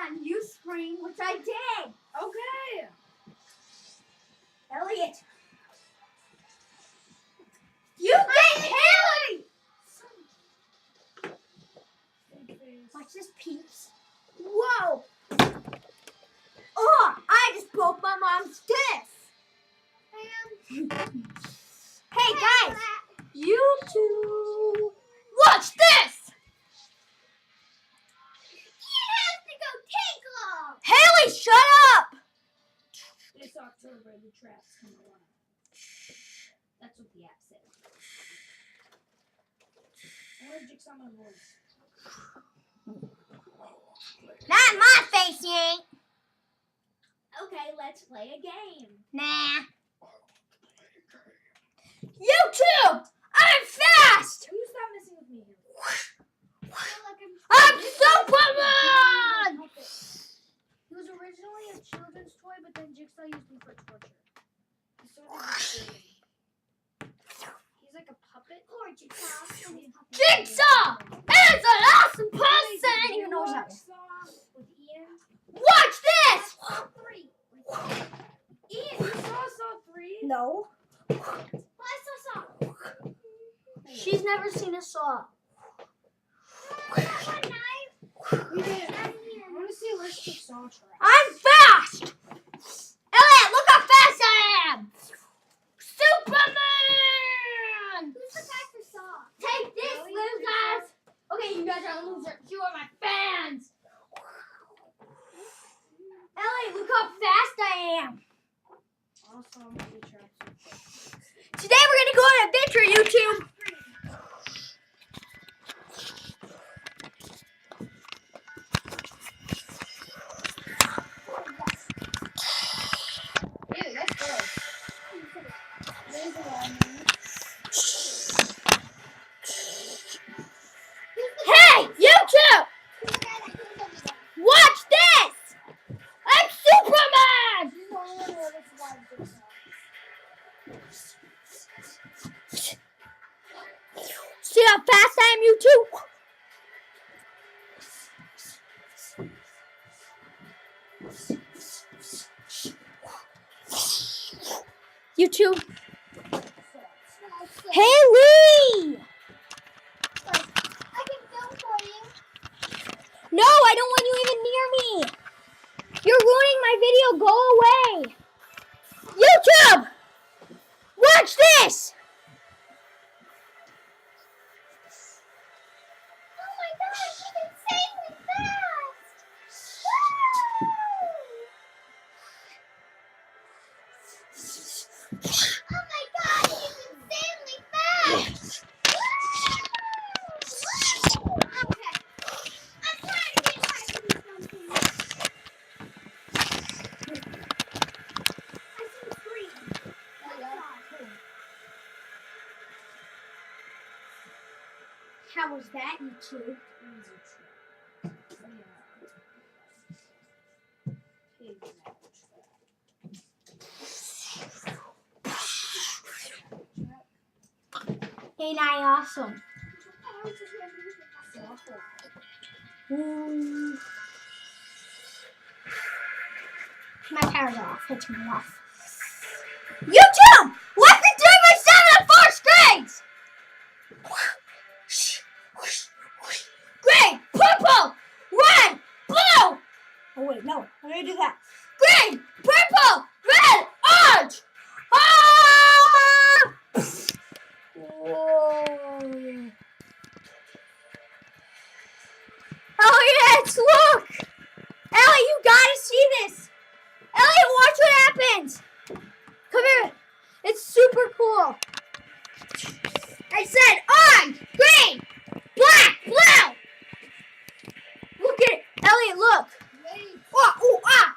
on, you scream, which I did. Okay. Elliot. You get Haley! Watch this, peeps. Whoa! Oh, I just broke my mom's disc. Hey guys, you two, watch this! You have to go tinkle! Haley, shut up! This October, the traps come alive. That's what the app said. I'm allergic on my voice. Not in my face, you ain't. Okay, let's play a game. Nah. YouTube! I'm fast! Can you stop messing with me? I'm Superman! He was originally a children's toy, but then Jigsaw used him for torture. He's sort of disturbing. He's like a puppet. Poor Jigsaw. Jigsaw is an awesome person! You You know that. with Ian? Watch this! Saw 3. Ian, you saw 3? No. Well, I saw. She's never seen a saw. One knife. We did. I want to see a list of saw traps. I'm fast! Elliot, look how fast I am! Superman! Who's the guy for Saw? Take this, losers! Okay, you guys are losers. You are my fans! Elliot, look how fast I am! Also, I'm going to traps. Today we're gonna go on an adventure, YouTube! Ew, that's gross. Hey, YouTube! Watch this! I'm Superman! See how fast I am, YouTube? YouTube. Haley! I can film for you. No, I don't want you even near me. You're ruining my video. Go away. YouTube! Watch this! Oh my gosh, he's insanely fast! Woo! Oh my god, he's insanely fast! Woo! Okay. I'm trying to get back to do something. I see 3. How was that, YouTube? Ain't I awesome? Ooh. My power's off. It's me off. YouTube! Let me do my 7 and 4 strings! Green, purple, red, blue! Oh wait, no. I'm gonna do that. Green, purple, red, orange! Ah! Whoa. Elliot, look! Elliot, you gotta see this! Elliot, watch what happens! Come here. It's super cool. I said orange, green, black, blue! Look at it. Elliot, look. Oh, ooh, ah!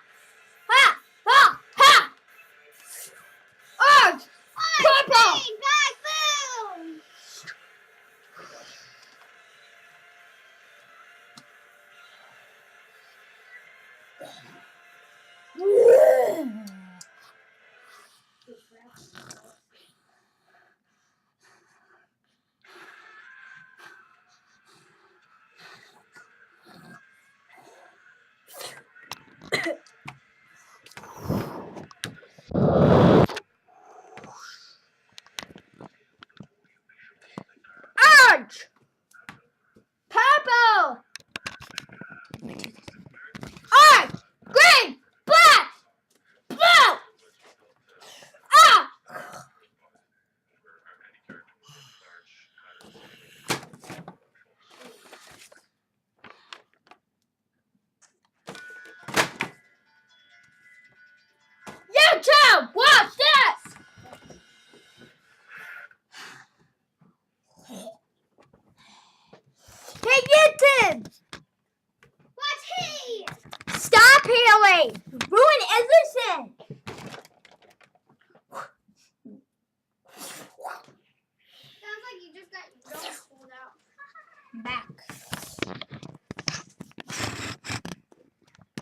Ha! Ha! Ha! Orange! Purple! Green, black, blue! Orange! Purple! Orange! Green! Black! Blue! Ah! YouTube! Watch this! Hey, YouTube! What's he? Stop, Haley! Ruin everything! Sounds like you just got your nose pulled out. Back.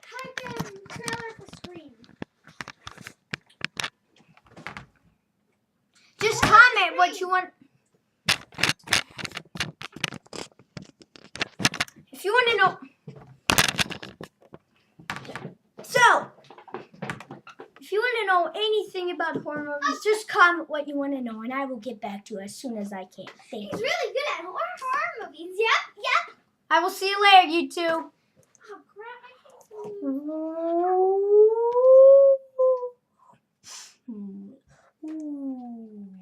Type in trailer at the screen. Just comment what you want. If you want to know. So, if you want to know anything about horror movies, just comment what you want to know, and I will get back to you as soon as I can. Thank He's you. really good at horror movies. Yep. I will see you later, YouTube. Oh crap! I can't see. Ooh.